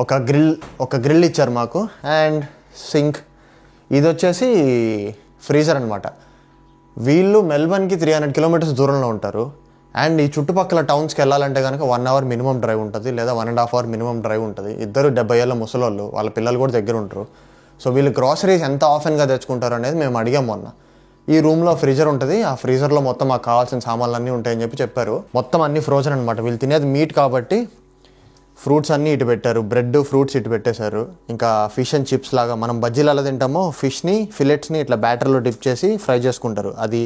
ఒక గ్రిల్ ఇచ్చారు మాకు. And sink. ఇది వచ్చేసి ఫ్రీజర్ అనమాట. వీళ్ళు మెల్బర్న్కి 300 కిలోమీటర్స్ దూరంలో ఉంటారు. అండ్ ఈ చుట్టుపక్కల టౌన్స్కి వెళ్ళాలంటే కనుక 1 అవర్ మినిమం డ్రైవ్ ఉంటుంది, లేదా 1.5 అవర్ మినిమం డ్రైవ్ ఉంటుంది. ఇద్దరు 70 ఏళ్ళ ముసలోళ్ళు, వాళ్ళ పిల్లలు కూడా దగ్గర ఉంటారు. సో వీళ్ళు గ్రాసరీస్ ఎంత ఆఫెన్గా తెచ్చుకుంటారు అనేది మేము అడిగాం మొన్న. ఈ రూమ్లో ఫ్రీజర్ ఉంటుంది, ఆ ఫ్రీజర్లో మొత్తం మాకు కావాల్సిన సామాన్లు అన్నీ ఉంటాయని చెప్పారు. మొత్తం అన్ని ఫ్రోజన్ అనమాట. వీళ్ళు తినేది మీట్ కాబట్టి ఫ్రూట్స్ అన్నీ ఇటు పెట్టారు, బ్రెడ్, ఫ్రూట్స్ ఇటు పెట్టేశారు. ఇంకా ఫిష్ అండ్ చిప్స్ లాగా మనం బజ్జీలు ఎలా తింటామో ఫిష్ని, ఫిలెట్స్ని ఇట్లా బ్యాటర్లో డిప్ చేసి ఫ్రై చేసుకుంటారు. అది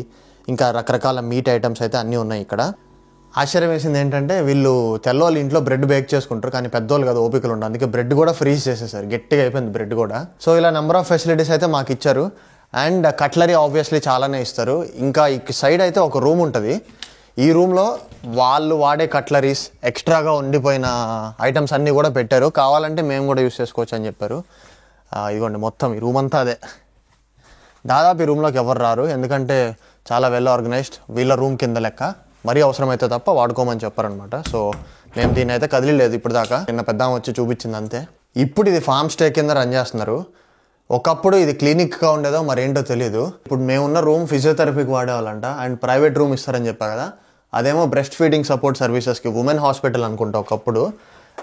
ఇంకా రకరకాల మీట్ ఐటమ్స్ అయితే అన్నీ ఉన్నాయి ఇక్కడ. ఆశ్చర్యం వేసింది ఏంటంటే వీళ్ళు తెల్లవాళ్ళు ఇంట్లో బ్రెడ్ బేక్ చేసుకుంటారు, కానీ పెద్దోళ్ళు కదా ఓపికలు ఉండవు, అందుకే బ్రెడ్ కూడా ఫ్రీజ్ చేసేసారు, గట్టిగా అయిపోయింది బ్రెడ్ కూడా. సో ఇలా నెంబర్ ఆఫ్ ఫెసిలిటీస్ అయితే మాకు ఇచ్చారు. అండ్ కట్లరీ ఆబ్వియస్లీ చాలానే ఇస్తారు. ఇంకా ఈ సైడ్ అయితే ఒక రూమ్ ఉంటుంది. ఈ రూమ్లో వాళ్ళు వాడే కట్లరీస్, ఎక్స్ట్రాగా ఉండిపోయిన ఐటమ్స్ అన్నీ కూడా పెట్టారు. కావాలంటే మేము కూడా యూస్ చేసుకోవచ్చు అని చెప్పారు. ఇదిగోండి మొత్తం ఈ రూమ్ అంతా అదే. దాదాపు ఈ రూమ్లోకి ఎవరు రారు, ఎందుకంటే చాలా వెల్ ఆర్గనైజ్డ్. వీళ్ళ రూమ్ కింద లెక్క, మరీ అవసరమైతే తప్ప వాడుకోమని చెప్పారనమాట. సో మేము దీన్ని అయితే కదిలేదు ఇప్పుడు దాకా, నిన్న పెద్ద వచ్చి చూపించింది అంతే. ఇప్పుడు ఇది ఫార్మ్ స్టే కింద రన్ చేస్తున్నారు. ఒకప్పుడు ఇది క్లినిక్గా ఉండేదో మరేంటో తెలియదు. ఇప్పుడు మేమున్న రూమ్ ఫిజియోథెరపీకి వాడేవాళ్ళంట. అండ్ ప్రైవేట్ రూమ్ ఇస్తారని చెప్పా కదా, అదేమో బ్రెస్ట్ ఫీడింగ్ సపోర్ట్ సర్వీసెస్కి, ఉమెన్ హాస్పిటల్ అనుకుంటా ఒకప్పుడు.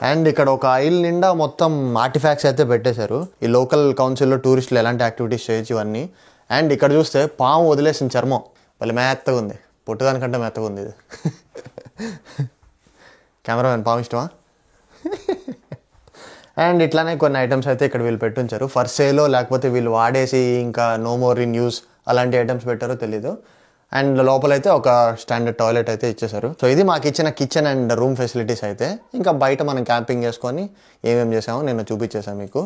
అండ్ ఇక్కడ ఒక ఐల్ నిండా మొత్తం ఆర్టిఫాక్ట్స్ అయితే పెట్టేశారు. ఈ లోకల్ కౌన్సిల్లో టూరిస్టులు ఎలాంటి యాక్టివిటీస్ చేయొచ్చు ఇవన్నీ. అండ్ ఇక్కడ చూస్తే పాము వదిలేసిన చర్మం మళ్ళీ మెత్తగా ఉంది, పుట్టదానికంటే మెత్తగా ఉంది ఇది. కెమెరామెన్ పాము ఇష్టమా? అండ్ ఇట్లానే కొన్ని ఐటమ్స్ అయితే ఇక్కడ వీళ్ళు పెట్టుంచారు ఫర్ సేలో, లేకపోతే వీళ్ళు వాడేసి ఇంకా నో మోర్ ఇన్ యూస్ అలాంటి ఐటమ్స్ పెట్టారో తెలీదు. అండ్ లోపలైతే ఒక స్టాండర్డ్ టాయిలెట్ అయితే ఇచ్చేసారు. సో ఇది మాకు ఇచ్చిన కిచెన్ అండ్ రూమ్ ఫెసిలిటీస్ అయితే. ఇంకా బయట మనం క్యాంపింగ్ చేసుకొని ఏమేమి చేసామో నేను చూపించేసాను మీకు.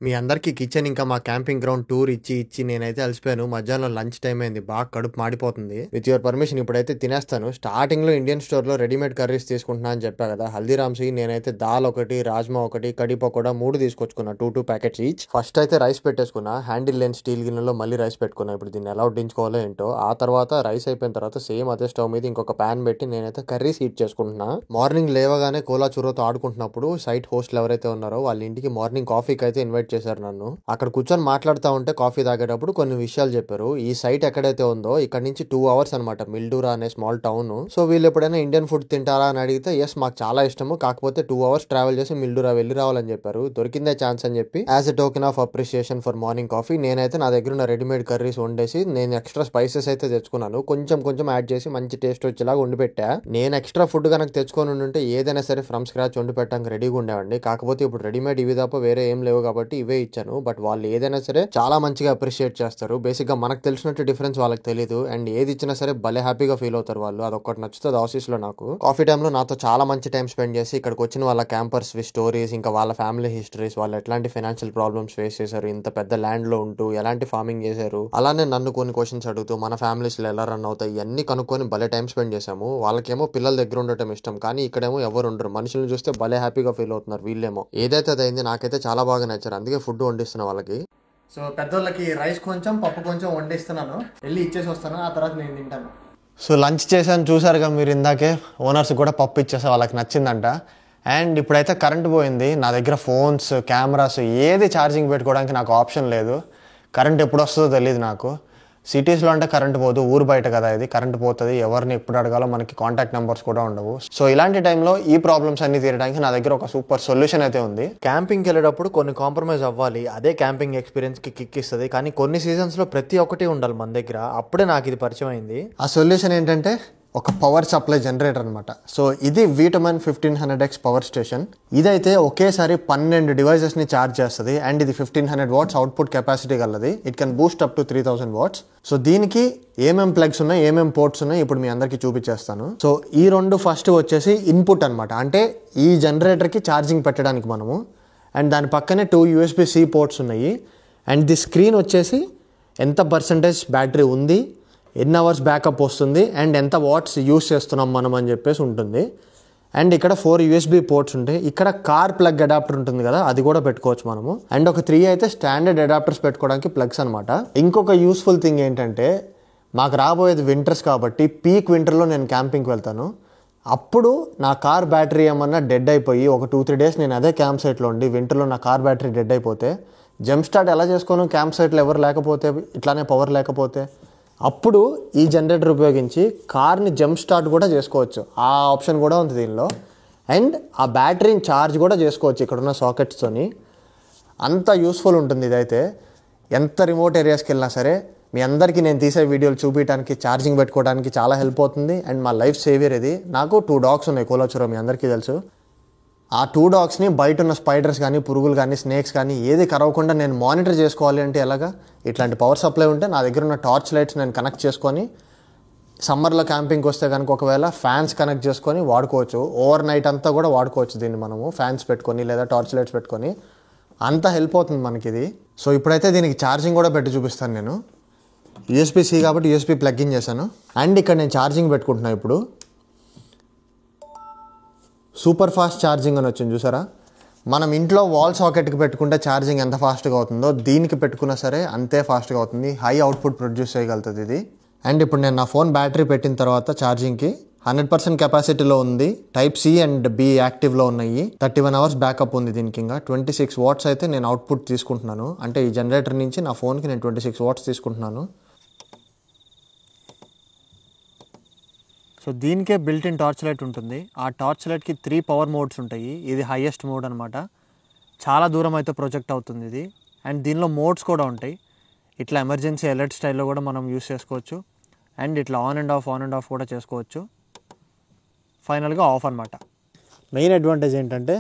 మీ అందరికీ కిచెన్ ఇంకా మా క్యాంపింగ్ గ్రౌండ్ టూర్ ఇచ్చి నేనైతే అలసిపోయాను. మధ్యాహ్నం లంచ్ టైం అయింది, బాగా కడుపు మాడిపోతుంది. విత్ యువర్ పర్మిషన్ ఇప్పుడైతే తినేస్తాను. స్టార్టింగ్ లో ఇండియన్ స్టోర్ లో రెడీమేడ్ కర్రీస్ తీసుకుంటున్నా అని చెప్పా కదా, హల్దీరామ్స్ నేనైతే దాల్ ఒకటి, రాజ్మా ఒకటి, khadi pakoda 3 తీసుకొచ్చుకున్నా, 2 packets each. First అయితే రైస్ పెట్టేసుకున్నా, హ్యాండిల్ లేని స్టీల్ గిన్నెలో మళ్ళీ రైస్ పెట్టుకున్నా. ఇప్పుడు దీన్ని ఎలా వడ్డించుకోవాలో ఏంటో. ఆ తర్వాత రైస్ అయిపోయిన తర్వాత సేమ్ అదే స్టవ్ మీద ఇంకొక ప్యాన్ పెట్టి నేనైతే కర్రీస్ హీట్ చేసుకుంటున్నా. మార్నింగ్ లేవగానే కోలా చూరోతో ఆడుకుంటున్నప్పుడు సైట్ హోస్ట్లు ఎవరైతే ఉన్నారో వాళ్ళ ఇంటికి మార్నింగ్ కాఫీకి అయితే ఇన్వైట్ చేశారు నన్ను. అక్కడ కూర్చొని మాట్లాడుతూ ఉంటే కాఫీ తాగేటప్పుడు కొన్ని విషయాలు చెప్పారు. ఈ సైట్ ఎక్కడైతే ఉందో ఇక్కడ నుంచి 2 hours అనమాట, మిల్డూరా అనే స్మాల్ టౌన్. సో వీళ్ళు ఎప్పుడైనా ఇండియన్ ఫుడ్ తింటారా అని అడిగితే ఎస్ మాకు చాలా ఇష్టము, కాకపోతే 2 hours ట్రావెల్ చేసి మిల్డూరా వెళ్ళి రావాలని చెప్పారు. దొరికిందే ఛాన్స్ అని చెప్పి as a token of appreciation for morning coffee నేనైతే నా దగ్గర ఉన్న రెడీమేడ్ కర్రీస్ వండేసి నేను ఎక్స్ట్రా స్పైసెస్ అయితే తెచ్చుకున్నాను. కొంచెం యాడ్ చేసి మంచి టేస్ట్ వచ్చేలాగా వండి పెట్టా. నేను ఎక్స్ట్రా ఫుడ్ కనుక తెచ్చుకొని ఉంటే ఏదైనా సరే ఫ్రమ్ స్క్రాచ్ వండి పెట్టడానికి రెడీగా ఉండేవాడిని. కాకపోతే ఇప్పుడు రెడీమేడ్ ఇవి తప్ప వేరే ఏం లేవు కాబట్టి ఇవే ఇచ్చాను. బట్ వాళ్ళు ఏదైనా సరే చాలా మంచిగా అప్రిషియేట్ చేస్తారు. బేసిక్ గా మనకు తెలిసినట్టు డిఫరెన్స్ వాళ్ళకి తెలియదు. అండ్ ఏది ఇచ్చినా సరే భలే హ్యాపీగా ఫీల్ అవుతారు వాళ్ళు. అదొక్కటి నచ్చుతుంది ఆఫీస్ లో నాకు. కాఫీ టైమ్ లో నాతో చాలా మంచి టైం స్పెండ్ చేసి ఇక్కడికి వచ్చిన వాళ్ళ క్యాంపర్స్ స్టోరీస్, ఇంకా వాళ్ళ ఫ్యామిలీ హిస్టరీస్, వాళ్ళు ఎట్లాంటి ఫైనాన్షియల్ ప్రాబ్లమ్స్ ఫేస్ చేశారు, ఇంత పెద్ద ల్యాండ్ లో ఉంటూ ఎలాంటి ఫార్మింగ్ చేశారు, అలానే నన్ను కొన్ని క్వశ్చన్స్ అడుగుతూ మన ఫ్యామిలీస్ లో ఎలా రన్ అవుతాయి ఇవన్నీ కనుక్కొని భలే టైం స్పెండ్ చేశాము. వాళ్ళకేమో పిల్లల దగ్గర ఉండటం ఇష్టం, కానీ ఇక్కడేమో ఎవరు ఉండరు. మనుషులను చూస్తే భలే హ్యాపీగా ఫీల్ అవుతున్నారు వీళ్ళేమో. ఏదైతే అదైంది, నాకైతే చాలా బాగా నచ్చారు. అందుకే ఫుడ్ వండిస్తున్నా వాళ్ళకి. సో పెద్దోళ్ళకి రైస్ కొంచెం, పప్పు కొంచెం వండిస్తున్నాను, వెళ్ళి ఇచ్చేసి వస్తాను, ఆ తర్వాత నేను తింటాను. సో లంచ్ చేశాను, చూసారుగా మీరు ఇందాకే. ఓనర్స్ కూడా పప్పు ఇచ్చేసా, వాళ్ళకి నచ్చిందంట. అండ్ ఇప్పుడైతే కరెంట్ పోయింది. నా దగ్గర ఫోన్స్, కెమెరాస్ ఏది ఛార్జింగ్ పెట్టుకోవడానికి నాకు ఆప్షన్ లేదు. కరెంట్ ఎప్పుడు వస్తుందో తెలియదు నాకు. సిటీస్లో అంటే కరెంట్ పోదు, ఊరు బయట కదా ఇది, కరెంట్ పోతుంది. ఎవరిని ఎప్పుడు అడగాలో మనకి కాంటాక్ట్ నెంబర్స్ కూడా ఉండవు. సో ఇలాంటి టైంలో ఈ ప్రాబ్లమ్స్ అన్ని తీరడానికి నా దగ్గర ఒక సూపర్ సొల్యూషన్ అయితే ఉంది. క్యాంపింగ్కి వెళ్ళేటప్పుడు కొన్ని కాంప్రమైజ్ అవ్వాలి, అదే క్యాంపింగ్ ఎక్స్పీరియన్స్ కి కిక్ ఇస్తుంది. కానీ కొన్ని సీజన్స్ లో ప్రతి ఒక్కటి ఉండాలి మన దగ్గర. అప్పుడే నాకు ఇది పరిచయం అయింది. ఆ సొల్యూషన్ ఏంటంటే ఒక పవర్ సప్లై జనరేటర్ అనమాట. సో ఇది వీటమన్ 1500X పవర్ స్టేషన్. ఇదైతే ఒకేసారి 12 డివైజెస్ ని ఛార్జ్ చేస్తుంది. అండ్ ఇది 1500 watts అవుట్పుట్ కెపాసిటీ గలది. It can Boost up to 3000 watts. So దీనికి ఏమేం ప్లగ్స్ ఉన్నాయి, ఏమేం పోర్ట్స్ ఉన్నాయి ఇప్పుడు మీ అందరికీ చూపించేస్తాను. సో ఈ రెండు ఫస్ట్ వచ్చేసి ఇన్పుట్ అనమాట, అంటే ఈ జనరేటర్కి ఛార్జింగ్ పెట్టడానికి మనము. అండ్ దాని పక్కనే 2 USB-C పోర్ట్స్ ఉన్నాయి. అండ్ ది స్క్రీన్ వచ్చేసి ఎంత పర్సెంటేజ్ బ్యాటరీ ఉంది, ఎన్ని అవర్స్ బ్యాకప్ వస్తుంది, అండ్ ఎంత వాట్స్ యూస్ చేస్తున్నాం మనం అని చెప్పేసి ఉంటుంది. అండ్ ఇక్కడ 4 USB పోర్ట్స్ ఉంటాయి. ఇక్కడ కార్ ప్లగ్ అడాప్టర్ ఉంటుంది కదా, అది కూడా పెట్టుకోవచ్చు మనము. అండ్ ఒక 3 అయితే స్టాండర్డ్ అడాప్టర్స్ పెట్టుకోవడానికి ప్లగ్స్ అనమాట. ఇంకొక యూస్ఫుల్ థింగ్ ఏంటంటే, మాకు రాబోయేది వింటర్స్ కాబట్టి పీక్ వింటర్లో నేను క్యాంపింగ్కి వెళ్తాను. అప్పుడు నా కార్ బ్యాటరీ ఏమన్నా డెడ్ అయిపోయి ఒక 2-3 days నేను అదే క్యాంప్ సైట్లో ఉండి వింటర్లో నా కార్ బ్యాటరీ డెడ్ అయిపోతే జంప్ స్టార్ట్ ఎలా చేసుకోను, క్యాంప్ సైట్లో ఎవరు లేకపోతే, ఇట్లానే పవర్ లేకపోతే, అప్పుడు ఈ జనరేటర్ ఉపయోగించి కార్ని జంప్ స్టార్ట్ కూడా చేసుకోవచ్చు. ఆ ఆప్షన్ కూడా ఉంది దీనిలో. అండ్ ఆ బ్యాటరీని ఛార్జ్ కూడా చేసుకోవచ్చు ఇక్కడున్న సాకెట్స్తోని. అంత యూస్ఫుల్ ఉంటుంది ఇదైతే. ఎంత రిమోట్ ఏరియాస్కి వెళ్ళినా సరే మీ అందరికీ నేను తీసే వీడియోలు చూపించడానికి, ఛార్జింగ్ పెట్టుకోవడానికి చాలా హెల్ప్ అవుతుంది. అండ్ మా లైఫ్ సేవియర్ ఇది. నాకు 2 dogs ఉన్నాయి కోలా చూరో, మీ అందరికీ తెలుసు. ఆ 2 dogsని బయట ఉన్న స్పైడర్స్ కానీ, పురుగులు కానీ, స్నేక్స్ కానీ ఏది కరవకుండా నేను మానిటర్ చేసుకోవాలి అంటే ఎలాగా, ఇట్లాంటి పవర్ సప్లై ఉంటే నా దగ్గర ఉన్న టార్చ్ లైట్స్ నేను కనెక్ట్ చేసుకొని సమ్మర్లో క్యాంపింగ్కి వస్తే కనుక ఒకవేళ ఫ్యాన్స్ కనెక్ట్ చేసుకొని వాడుకోవచ్చు. ఓవర్ నైట్ అంతా కూడా వాడుకోవచ్చు దీన్ని మనము, ఫ్యాన్స్ పెట్టుకొని లేదా టార్చ్ లైట్స్ పెట్టుకొని. అంత హెల్ప్ అవుతుంది మనకి ఇది. సో ఇప్పుడైతే దీనికి ఛార్జింగ్ కూడా పెట్టి చూపిస్తాను నేను. USB-C కాబట్టి USB ప్లగ్ ఇన్ చేశాను. అండ్ ఇక్కడ నేను ఛార్జింగ్ పెట్టుకుంటున్నాను. ఇప్పుడు సూపర్ ఫాస్ట్ ఛార్జింగ్ అని వచ్చింది చూసారా. మనం ఇంట్లో వాల్ సాకెట్కి పెట్టుకుంటే ఛార్జింగ్ ఎంత ఫాస్ట్గా అవుతుందో దీనికి పెట్టుకున్నా సరే అంతే ఫాస్ట్గా అవుతుంది. హై అవుట్పుట్ ప్రొడ్యూస్ చేయగలుగుతుంది ఇది. అండ్ ఇప్పుడు నేను నా ఫోన్ బ్యాటరీ పెట్టిన తర్వాత ఛార్జింగ్కి 100% కెపాసిటీలో ఉంది. Type-C అండ్ B యాక్టివ్లో ఉన్నాయి. 31 hours బ్యాకప్ ఉంది దీనికి. ఇంకా 26 watts అయితే నేను అవుట్పుట్ తీసుకుంటున్నాను. అంటే ఈ జనరేటర్ నుంచి నా ఫోన్కి నేను 26 watts తీసుకుంటున్నాను. సో దీనికే బిల్ట్ ఇన్ టార్చ్ లైట్ ఉంటుంది. ఆ టార్చ్ లైట్కి 3 పవర్ మోడ్స్ ఉంటాయి. ఇది హైయెస్ట్ మోడ్ అనమాట. చాలా దూరం అయితే ప్రొజెక్ట్ అవుతుంది ఇది. అండ్ దీనిలో మోడ్స్ కూడా ఉంటాయి. ఇట్లా ఎమర్జెన్సీ అలర్ట్ స్టైల్లో కూడా మనం యూస్ చేసుకోవచ్చు. అండ్ ఇట్లా ఆన్ అండ్ ఆఫ్ కూడా చేసుకోవచ్చు. ఫైనల్గా ఆఫ్ అనమాట. మెయిన్ అడ్వాంటేజ్ ఏంటంటే,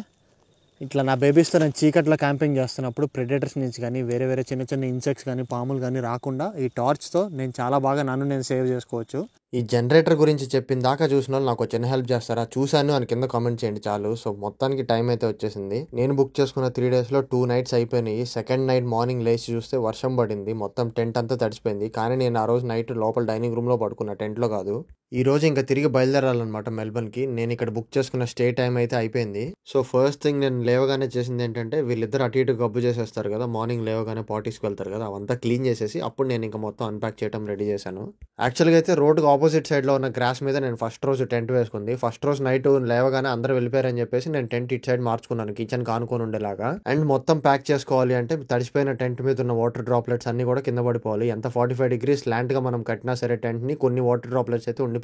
ఇట్లా నా బేబీస్తో నేను చీకట్లో క్యాంపింగ్ చేస్తున్నప్పుడు ప్రెడేటర్స్ నుంచి కానీ వేరే చిన్న ఇన్సెక్ట్స్ కానీ పాములు కానీ రాకుండా ఈ టార్చ్తో నేను చాలా బాగా నన్ను నేను సేవ్ చేసుకోవచ్చు. ఈ జనరేటర్ గురించి చెప్పిన దాకా చూసిన వాళ్ళు నాకు చిన్న హెల్ప్ చేస్తారా? చూశాను అని కింద కామెంట్ చేయండి చాలు. సో మొత్తానికి టైం అయితే వచ్చేసింది. నేను బుక్ చేసుకున్న 3 days లో 2 nights అయిపోయినాయి. సెకండ్ నైట్ మార్నింగ్ లేచి చూస్తే వర్షం పడింది, మొత్తం టెంట్ అంతా తడిసిపోయింది. కానీ నేను ఆ రోజు నైట్ లోపల డైనింగ్ రూమ్ లో పడుకున్నా, టెంట్ లో కాదు. ఈ రోజు ఇంకా తిరిగి బయలుదేరాలన్నమాట మెల్బర్న్ కి. నేను ఇక్కడ బుక్ చేసుకున్న స్టే టైం అయితే అయిపోయింది. సో ఫస్ట్ థింగ్ నేను లేవగానే చేసింది ఏంటంటే, వీళ్ళిద్దరు అటు ఇటు గబ్బు చేసేస్తారు కదా మార్నింగ్ లేవగానే, పార్టీస్కి వెళ్తారు కదా, అవంతా క్లీన్ చేసేసి అప్పుడు నేను ఇంకా మొత్తం అన్పాక్ చేయడం రెడీ చేశాను. యాక్చువల్గా అయితే రోడ్డుకి ఆపోజిట్ సైడ్ లో ఉన్న గ్రాస్ మీద నేను ఫస్ట్ రోజు టెంట్ వేసుకుంది. ఫస్ట్ రోజు నైట్ లేవగానే అందరూ వెళ్ళిపోయారని చెప్పేసి నేను టెంట్ ఇటు సైడ్ మార్చుకున్నాను, కిచెన్ కానుకొని ఉండేలాగా. అండ్ మొత్తం ప్యాక్ చేసుకోవాలి అంటే తడిసిపోయిన టెంట్ మీద ఉన్న వాటర్ డ్రాప్లెట్స్ అన్ని కూడా కింద పడిపోవాలి. ఎంత 45 degrees స్లాంట్ గా మనం కట్టినా సరే టెంట్ ని కొన్ని వాటర్ డ్రాప్లెట్స్ అయితే ఉండిపోతాయి.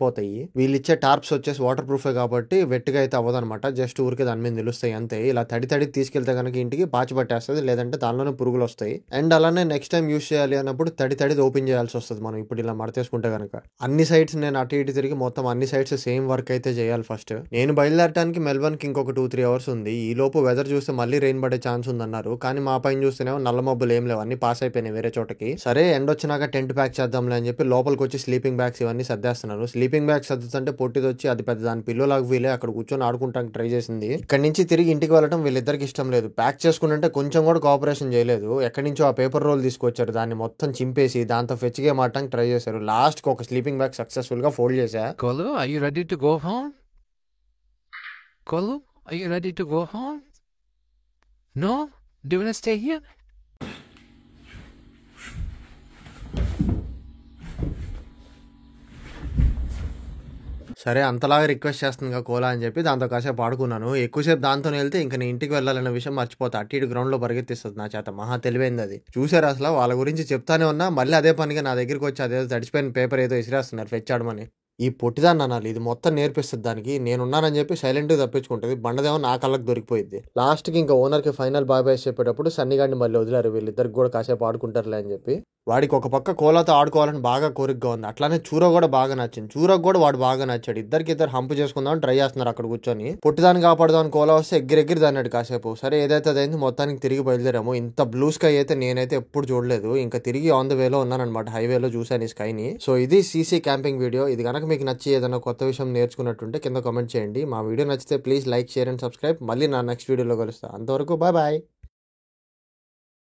వీళ్ళు ఇచ్చే టార్ప్స్ వచ్చేసి వాటర్ ప్రూఫే కాబట్టి వెట్గా అయితే అవ్వదన్నమాట, జస్ట్ ఊరికి దాని మీద నిలుస్తాయి అంతే. ఇలా తడి తీసుకెళ్తే కనుక ఇంటికి పాచి పట్టేస్తుంది, లేదంటే దానిలోనే పురుగులు వస్తాయి. అండ్ అలానే నెక్స్ట్ టైం యూస్ చేయాలి అన్నప్పుడు తడి ఓపెన్ చేయాల్సి వస్తుంది మనం ఇప్పుడు ఇలా మడతేసుకుంటే కనుక. అన్ని సైడ్స్ నేను అటు ఇటు తిరిగి మొత్తం అన్ని సైడ్స్ సేమ్ వర్క్ అయితే చేయాలి ఫస్ట్. నేను బయలుదేరడానికి మెల్బర్న్ కి ఇంకొక 2-3 hours ఉంది. ఈ లోపు వెదర్ చూస్తే మళ్ళీ రెయిన్ పడే ఛాన్స్ ఉందన్నారు, కానీ మా పైన చూస్తేనేమో నల్ల మబ్బులు ఏం లేవు, అన్ని పాస్ అయిపోయినాయి వేరే చోటకి. సరే ఎండ్ వచ్చినాక టెంట్ ప్యాక్ చేద్దాంలే అని చెప్పి లోపలికి వచ్చి స్లీపింగ్ బ్యాగ్స్ ఇవన్నీ సర్దేస్తున్నాను. స్లీపింగ్ బ్యాగ్స్ సర్దుతుంటే పొట్టిది వచ్చి అది పెద్ద దాని పిల్లోలాగా వీలే అక్కడ కూర్చొని ఆడుకుంటానికి ట్రై చేసింది. ఇక్కడ నుంచి తిరిగి ఇంటికి వెళ్ళడం వీళ్ళిద్దరికి ఇష్టం లేదు. ప్యాక్ చేసుకుంటే కొంచెం కూడా కోఆపరేషన్ చేయలేదు. ఎక్కడి నుంచో ఆ పేపర్ రోల్ తీసుకొచ్చారు, దాన్ని మొత్తం చింపేసి దాంతో ఫెచ్ గేమ్ ఆడటానికి ట్రై చేశారు. లాస్ట్ కి ఒక స్లీపింగ్ బ్యాగ్ సక్సెస్ఫుల్ గా ఫోల్డ్ చేశా. Kolu, are you ready to go home? Kolu, are you ready to go home? No? Do you want to stay here? సరే అంతలాగా రిక్వెస్ట్ చేస్తుంది కోలా అని చెప్పి దాంతో కాసేపు ఆడుకున్నాను. ఎక్కువసేపు దాంతో వెళ్తే ఇంకా నేను ఇంటికి వెళ్ళాలన్న విషయం మర్చిపోతా, అటు ఇటు గ్రౌండ్ లో పరిగెత్తిస్తుంది నా చేత. మహా తెలివైంది అది. చూసారు అసలు వాళ్ళ గురించి చెప్తానే ఉన్నా మళ్ళీ అదే పనిగా నా దగ్గరికి వచ్చి అదేదో తడిచిపోయిన పేపర్ ఏదో ఇసిరేస్తున్నారు ఫెచ్చాడమని. ఈ పొట్టిదాన్ని అనాలి, ఇది మొత్తం నేర్పిస్తుంది దానికి. నేనున్నానని చెప్పి సైలెంట్ గా తప్పించుకుంటుంది, బండదేమో నా కళ్ళకి దొరికిపోయింది. లాస్ట్ కి ఇంకా ఓనర్ కి ఫైనల్ బాయ్ బాయ్ చెప్పేటప్పుడు సన్నిగాడిని మళ్ళీ వదిలారు, వీళ్ళిద్దరికి కూడా కాసేపు ఆడుకుంటారులే అని చెప్పి. వాడికి ఒక పక్క కోలాతో ఆడుకోవాలని బాగా కోరికగా ఉంది, అట్లానే చూరో కూడా బాగా నచ్చింది. చూరకు కూడా వాడు బాగా నచ్చాడు. ఇద్దరు హంపు చేసుకుందామని ట్రై చేస్తున్నారు అక్కడ కూర్చొని. పొట్టిదాన్ని కాపాడుదామని కోలా వస్తే ఎగిరెగిరి దాన్నాడు కాసేపు. సరే ఏదైతే అదైంది, మొత్తానికి తిరిగి బయలుదేరాము. ఇంత బ్లూ స్కై అయితే నేనైతే ఎప్పుడు చూడలేదు. ఇంకా తిరిగి ఆన్ ద వేలో ఉన్నానన్నమాట, హైవేలో చూశాను ఈ స్కైని. సో ఇది సీసీ క్యాంపింగ్ వీడియో. ఇది కనుక మీకు నచ్చి ఏదైనా కొత్త విషయం నేర్చుకున్నట్టుంటే కింద కామెంట్ చేయండి. మా వీడియో నచ్చితే please like, share and subscribe. మళ్ళీ నా నెక్స్ట్ వీడియోలో కలుస్తా. అంతవరకు బాయ్ బాయ్.